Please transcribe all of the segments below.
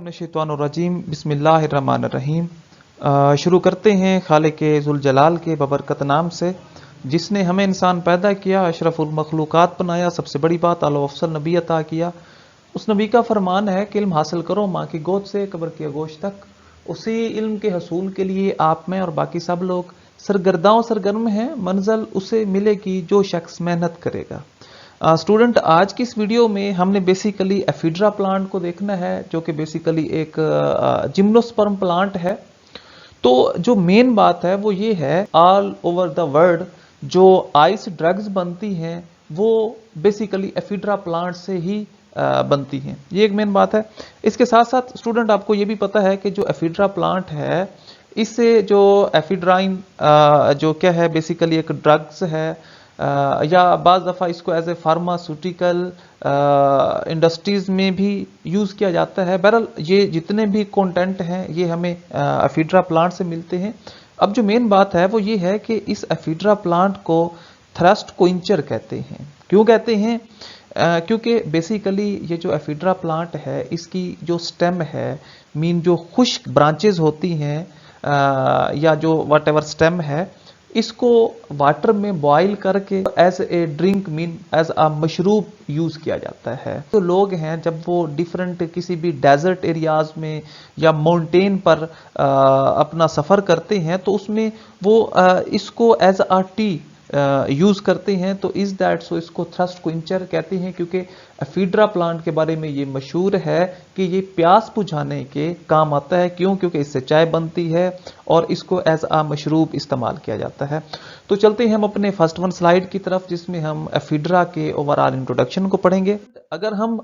मिनश्शैतानिर्रजीम बिस्मिल्लाहिर्रहमानिर्रहीम। शुरू करते हैं खालिक़े ज़ुल जलाल के बबरकत नाम से, जिसने हमें इंसान पैदा किया, अशरफुल मखलूक़ात बनाया, सबसे बड़ी बात आला व अफ़ज़ल नबी अता किया। उस नबी का फरमान है कि इल्म हासिल करो माँ की गोद से कब्र की आगोश तक। उसी इल्म के हसूल के लिए आप में और बाकी सब लोग सरगर्म हैं। मंजिल उसे मिलेगी जो शख्स मेहनत करेगा। स्टूडेंट, आज की इस वीडियो में हमने बेसिकली एफिड्रा प्लांट को देखना है, जो कि बेसिकली एक जिम्नोस्पर्म प्लांट है। तो जो मेन बात है वो ये है, ऑल ओवर द वर्ल्ड जो आइस ड्रग्स बनती हैं वो बेसिकली एफिड्रा प्लांट से ही बनती हैं। ये एक मेन बात है। इसके साथ साथ स्टूडेंट, आपको ये भी पता है कि जो एफिड्रा प्लांट है, इससे जो एफिड्राइन जो क्या है, बेसिकली एक ड्रग्स है, या बाज़ दफ़ा इसको एज ए फार्मास्यूटिकल इंडस्ट्रीज़ में भी यूज़ किया जाता है। बहरहाल ये जितने भी कंटेंट हैं ये हमें एफिड्रा प्लांट से मिलते हैं। अब जो मेन बात है वो ये है कि इस एफिड्रा प्लांट को थ्रस्ट क्विंचर कहते हैं। क्यों कहते हैं? क्योंकि बेसिकली ये जो एफिड्रा प्लांट है, इसकी जो स्टेम है, मीन जो खुश्क ब्रांचेज होती हैं, या जो वट एवर स्टेम है, इसको वाटर में बॉईल करके as a drink, mean as a मशरूब यूज किया जाता है। तो लोग हैं जब वो डिफरेंट किसी भी डेजर्ट एरियाज में या माउंटेन पर अपना सफर करते हैं, तो उसमें वो इसको एज अ टी यूज करते हैं। तो इज दैट सो इसको थ्रस्ट क्विंचर कहते हैं, क्योंकि एफिड्रा प्लांट के बारे में ये मशहूर है कि ये प्यास बुझाने के काम आता है। क्यों? क्योंकि इससे चाय बनती है और इसको एज आ मशरूब इस्तेमाल किया जाता है। तो चलते हैं हम अपने फर्स्ट वन स्लाइड की तरफ, जिसमें हम एफिड्रा के ओवरऑल इंट्रोडक्शन को पढ़ेंगे। अगर हम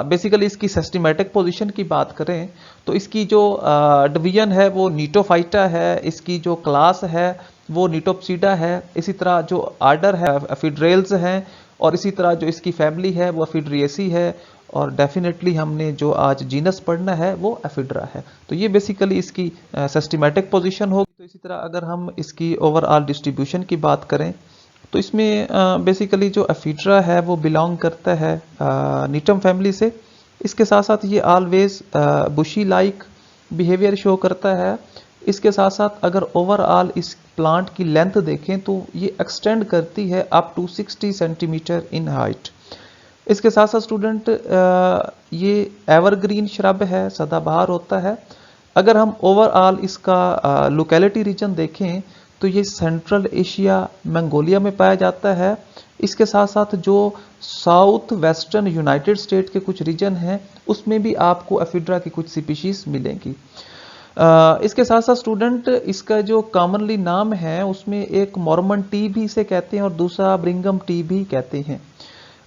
बेसिकली इसकी सिस्टमैटिक पोजीशन की बात करें, तो इसकी जो डिवीजन है वो नीटोफाइटा है, इसकी जो क्लास है वो नीटोप्सीडा है, इसी तरह जो आर्डर है एफिड्रेल्स हैं, और इसी तरह जो इसकी फैमिली है वो एफिड्रिएसी है, और डेफिनेटली हमने जो आज जीनस पढ़ना है वो एफिड्रा है। तो ये बेसिकली इसकी सिस्टमैटिक पोजीशन होगी। तो इसी तरह अगर हम इसकी ओवरऑल डिस्ट्रीब्यूशन की बात करें, तो इसमें बेसिकली जो एफिड्रा है वो बिलोंग करता है नीटम फैमिली से। इसके साथ साथ ये ऑलवेज बुशी लाइक बिहेवियर शो करता है। इसके साथ साथ अगर ओवरऑल इस प्लांट की लेंथ देखें तो ये एक्सटेंड करती है up to 60 centimetre in height. इसके साथ साथ स्टूडेंट, ये एवरग्रीन श्रब है, सदाबहार होता है। अगर हम ओवरऑल इसका लोकेलिटी रीजन देखें तो ये सेंट्रल एशिया, मंगोलिया में पाया जाता है। इसके साथ साथ जो साउथ वेस्टर्न यूनाइटेड स्टेट के कुछ रीजन हैं उसमें भी आपको एफिड्रा की कुछ स्पीशीज मिलेंगी। इसके साथ साथ स्टूडेंट, इसका जो कॉमनली नाम है उसमें एक मॉर्मन टी भी इसे कहते हैं और दूसरा ब्रिंगम टी भी कहते हैं।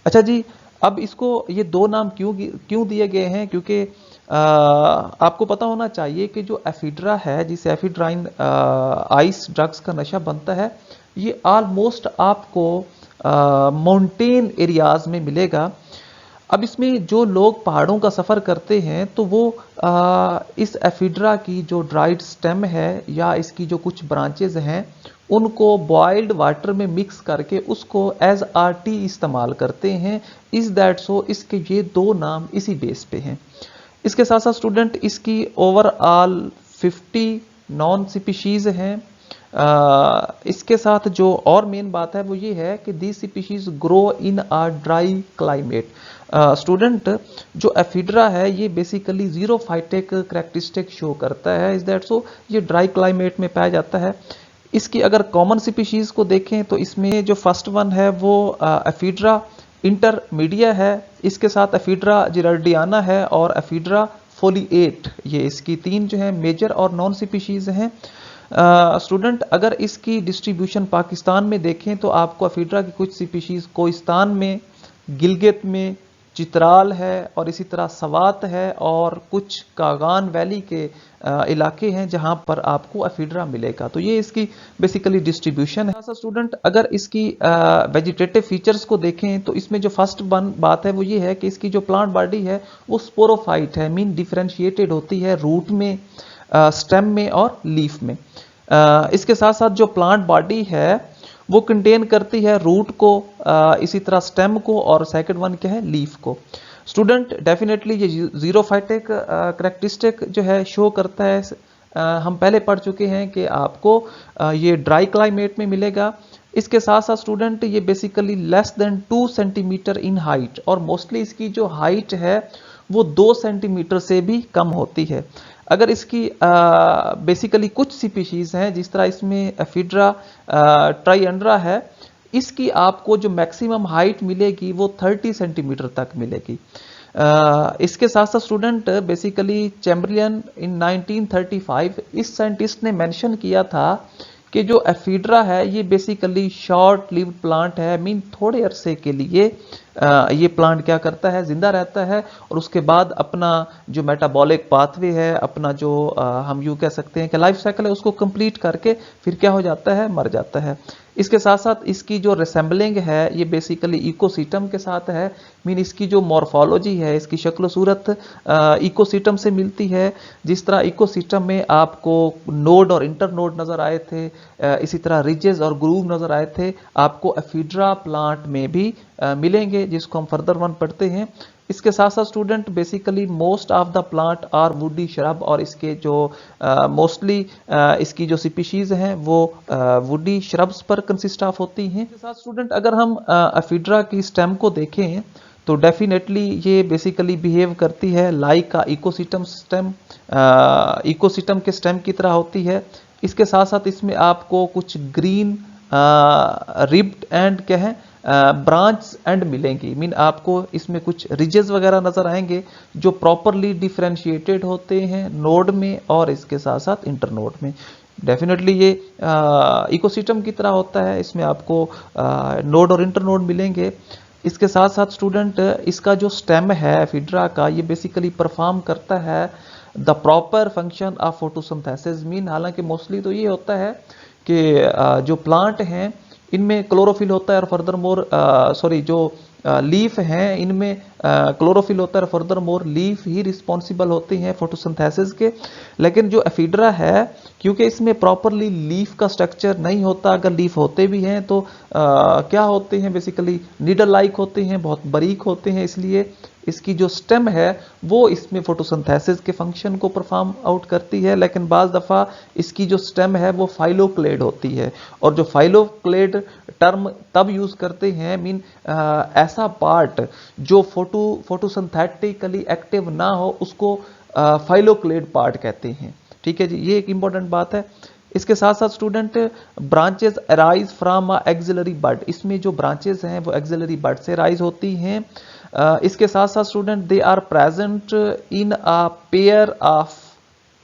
अच्छा जी, अब इसको ये दो नाम क्यों दिए गए हैं? क्योंकि आपको पता होना चाहिए कि जो एफिड्रा है, जिसे एफिड्राइन आइस ड्रग्स का नशा बनता है, ये ऑलमोस्ट आपको माउंटेन एरियाज में मिलेगा। अब इसमें जो लोग पहाड़ों का सफ़र करते हैं तो वो इस एफिड्रा की जो ड्राइड स्टेम है या इसकी जो कुछ ब्रांचेज हैं उनको बॉइल्ड वाटर में मिक्स करके उसको एज आर टी इस्तेमाल करते हैं। इज दैट सो इसके ये दो नाम इसी बेस पे हैं। इसके साथ साथ स्टूडेंट, इसकी ओवरऑल 50 नॉन स्पीशीज हैं। इसके साथ जो और मेन बात है वो ये है कि the species grow in a dry climate. Student, जो एफिड्रा है ये बेसिकली जीरोफाइटिक करैक्टरिस्टिक शो करता है। इज दैट सो ये ड्राई क्लाइमेट में पाया जाता है। इसकी अगर कॉमन स्पीशीज को देखें तो इसमें जो फर्स्ट वन है वो एफिड्रा इंटरमीडिया है। इसके साथ एफिड्रा जिराल्डियाना है और एफिड्रा फोलिएट। ये इसकी तीन जो है मेजर और नॉन स्पीशीज हैं। स्टूडेंट, अगर इसकी डिस्ट्रीब्यूशन पाकिस्तान में देखें तो आपको एफिड्रा की कुछ स्पीशीज कोहिस्तान में, गिलगित में, चित्राल है, और इसी तरह सवात है, और कुछ कागान वैली के इलाके हैं जहां पर आपको एफिड्रा मिलेगा। तो ये इसकी बेसिकली डिस्ट्रीब्यूशन है। स्टूडेंट, अगर इसकी वेजिटेटिव फीचर्स को देखें तो इसमें जो फर्स्ट बात है वो ये है कि इसकी जो प्लांट बॉडी है वो स्पोरोफाइट है, मीन डिफरेंशिएटेड होती है रूट में, स्टेम में और लीफ में। इसके साथ साथ जो प्लांट बॉडी है वो कंटेन करती है रूट को, इसी तरह स्टेम को, और सेकंड वन क्या है, लीफ को। स्टूडेंट डेफिनेटली ये जीरोफाइटिक करेक्टरिस्टिक जो है शो करता है। हम पहले पढ़ चुके हैं कि आपको ये ड्राई क्लाइमेट में मिलेगा। इसके साथ साथ स्टूडेंट ये basically less than 2 centimetre in height, और मोस्टली इसकी जो हाइट है वो 2 सेंटीमीटर से भी कम होती है। अगर इसकी बेसिकली कुछ स्पीशीज हैं, जिस तरह इसमें एफिड्रा ट्राइएंड्रा है, इसकी आपको जो मैक्सिमम हाइट मिलेगी वो 30 सेंटीमीटर तक मिलेगी। इसके साथ साथ स्टूडेंट बेसिकली चैम्बरलिन इन 1935 इस साइंटिस्ट ने मेंशन किया था कि जो एफिड्रा है ये बेसिकली शॉर्ट लिव्ड प्लांट है, मीन थोड़े अरसे के लिए ये प्लांट क्या करता है, जिंदा रहता है, और उसके बाद अपना जो मेटाबॉलिक पाथवे है, अपना जो हम यूँ कह सकते हैं कि लाइफ साइकिल है, उसको कंप्लीट करके फिर क्या हो जाता है, मर जाता है। इसके साथ साथ इसकी जो रिसेंबलिंग है ये बेसिकली इकोसिस्टम के साथ है, मीन इसकी जो मॉर्फोलॉजी है, इसकी शक्ल सूरत इकोसिस्टम से मिलती है। जिस तरह इकोसिस्टम में आपको नोड और इंटरनोड नजर आए थे, इसी तरह रिजेस और ग्रूव नजर आए थे, आपको एफिड्रा प्लांट में भी मिलेंगे, जिसको हम फर्दर वन पढ़ते हैं। इसके साथ साथ student basically most of the plant are woody shrub, और इसके जो मोस्टली इसकी जो स्पीशीज हैं वो वुडी श्रब्स पर कंसिस्ट ऑफ होती हैं। इसके साथ स्टूडेंट अगर हम एफिड्रा की स्टेम को देखें तो डेफिनेटली ये बेसिकली बिहेव करती है लाइक इकोसिस्टम स्टेम, इकोसिस्टम के स्टेम की तरह होती है। इसके साथ साथ इसमें आपको कुछ ग्रीन रिब्ड एंड क्या है ब्रांच एंड मिलेंगी, मीन आपको इसमें कुछ रिजेस वगैरह नजर आएंगे जो प्रॉपरली डिफरेंशिएटेड होते हैं नोड में और इसके साथ साथ इंटरनोड में। डेफिनेटली ये इकोसिस्टम की तरह होता है, इसमें आपको नोड और इंटरनोड मिलेंगे। इसके साथ साथ स्टूडेंट इसका जो स्टेम है एफिड्रा का, ये बेसिकली परफॉर्म करता है the proper function of photosynthesis, mean हालांकि मोस्टली तो ये होता है कि जो प्लांट हैं इनमें क्लोरोफिल होता है और फर्दर मोर जो लीफ हैं इनमें क्लोरोफिल होता है और फर्दर मोर लीफ ही रिस्पॉन्सिबल होते हैं फोटोसिंथेसिस के। लेकिन जो एफिड्रा है, क्योंकि इसमें प्रॉपरली लीफ का स्ट्रक्चर नहीं होता, अगर लीफ होते भी हैं तो क्या होते हैं, बेसिकली नीडल लाइक होते हैं, बहुत बारीक होते हैं, इसलिए इसकी जो स्टेम है वो इसमें फोटोसिंथेसिस के फंक्शन को परफॉर्म आउट करती है। लेकिन बाज़ दफ़ा इसकी जो स्टेम है वो फाइलोक्लेड होती है, और जो फाइलोक्लेड टर्म तब यूज़ करते हैं, मीन ऐसा पार्ट जो फोटोसिंथेटिकली एक्टिव ना हो उसको फाइलोक्लेड पार्ट कहते हैं। ठीक है जी, ये एक इंपॉर्टेंट बात है। इसके साथ साथ student branches arise from axillary bud, इसमें जो ब्रांचेस हैं वो एक्सिलरी बड से राइज होती हैं। इसके साथ साथ student they are present in a pair of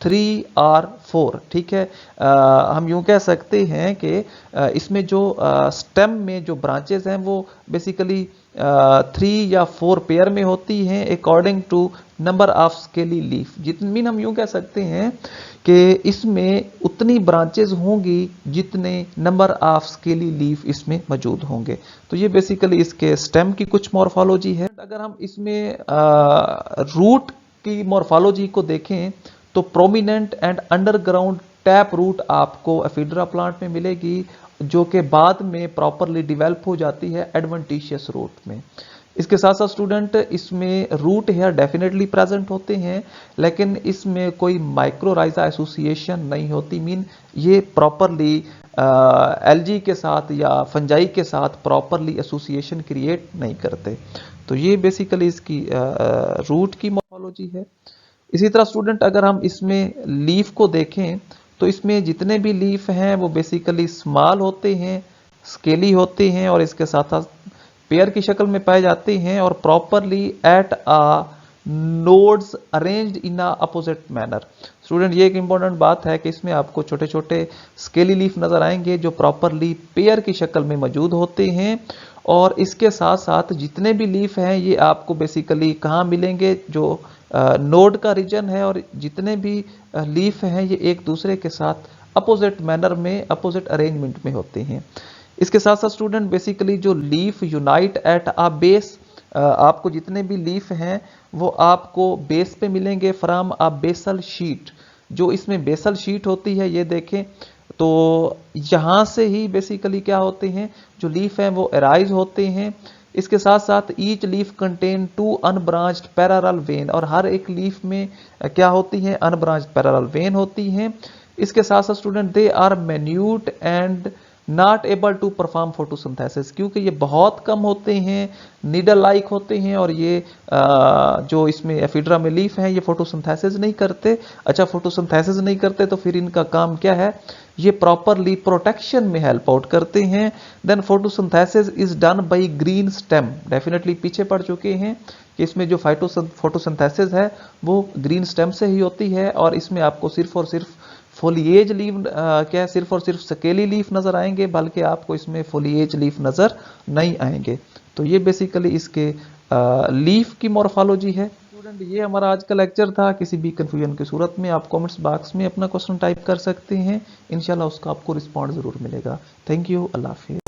3 और 4। ठीक है, हम यूं कह सकते हैं कि इसमें जो स्टेम में जो ब्रांचेस हैं वो बेसिकली 3 या 4 पेयर में होती हैं according to number of scaly leaf. जितनी हम यूं कह सकते हैं कि इसमें उतनी ब्रांचेस होंगी जितने नंबर ऑफ स्केली लीफ इसमें मौजूद होंगे। तो ये बेसिकली इसके स्टेम की कुछ मॉर्फोलॉजी है। अगर हम इसमें रूट की मॉर्फोलॉजी को देखें तो prominent and underground tap root आपको एफिड्रा प्लांट में मिलेगी, जो कि बाद में प्रॉपरली डेवलप हो जाती है एडवेंटिशियस रूट में। इसके साथ साथ स्टूडेंट इसमें रूट हेयर डेफिनेटली प्रेजेंट होते हैं, लेकिन इसमें कोई माइक्रोराइजा एसोसिएशन नहीं होती, मीन ये प्रॉपरली एल्गी के साथ या फंजाई के साथ प्रॉपरली एसोसिएशन क्रिएट नहीं करते। तो ये बेसिकली इसकी रूट की मॉर्फोलॉजी है। इसी तरह स्टूडेंट अगर हम इसमें लीफ को देखें तो इसमें जितने भी लीफ हैं वो बेसिकली स्मॉल होते हैं, स्केली होते हैं, और इसके साथ साथ पेयर की शक्ल में पाए जाते हैं और properly at a nodes arranged in a opposite manner. Student ये एक इंपॉर्टेंट बात है कि इसमें आपको छोटे छोटे स्केली लीफ नजर आएंगे जो प्रॉपरली पेयर की शक्ल में मौजूद होते हैं, और इसके साथ साथ जितने भी लीफ हैं ये आपको बेसिकली कहाँ मिलेंगे, जो नोड का रीजन है, और जितने भी लीफ हैं ये एक दूसरे के साथ अपोजिट मैनर में, अपोजिट अरेंजमेंट में होते हैं। इसके साथ साथ स्टूडेंट बेसिकली जो leaf unite at a base, आपको जितने भी लीफ हैं वो आपको बेस पे मिलेंगे फ्रॉम अ बेसल शीट। जो इसमें बेसल शीट होती है ये देखें तो यहाँ से ही बेसिकली क्या होते हैं, जो लीफ हैं वो अराइज होते हैं। इसके साथ साथ each leaf contain 2 unbranched parallel when, और हर एक लीफ में क्या होती है, अनब्रांच्ड पैरेलल वेन होती हैं। इसके साथ साथ student they are minute and not able to perform photosynthesis, क्योंकि ये बहुत कम होते हैं, नीडल लाइक होते हैं, और ये जो इसमें एफिड्रा में लीफ है ये फोटोसिंथेसिस नहीं करते। अच्छा, फोटोसिंथेसिस नहीं करते तो फिर इनका काम क्या है, ये प्रॉपरली प्रोटेक्शन में हेल्प आउट करते हैं। Then photosynthesis is done by green stem, definitely पीछे पढ़ चुके हैं कि इसमें जो फोटोसिंथेसिस है वो ग्रीन स्टेम से ही होती है, और इसमें आपको सिर्फ और सिर्फ फोलिएज लीफ क्या है, सिर्फ और सिर्फ स्केली लीफ नजर आएंगे, बल्कि आपको इसमें फोलिएज लीफ नजर नहीं आएंगे। तो ये बेसिकली इसके लीफ की मॉर्फोलॉजी है। स्टूडेंट, ये हमारा आज का लेक्चर था। किसी भी कंफ्यूजन की सूरत में आप कमेंट्स बॉक्स में अपना क्वेश्चन टाइप कर सकते हैं, इंशाल्लाह उसका आपको रिस्पॉन्ड जरूर मिलेगा। थैंक यू, अल्लाह हाफिज़।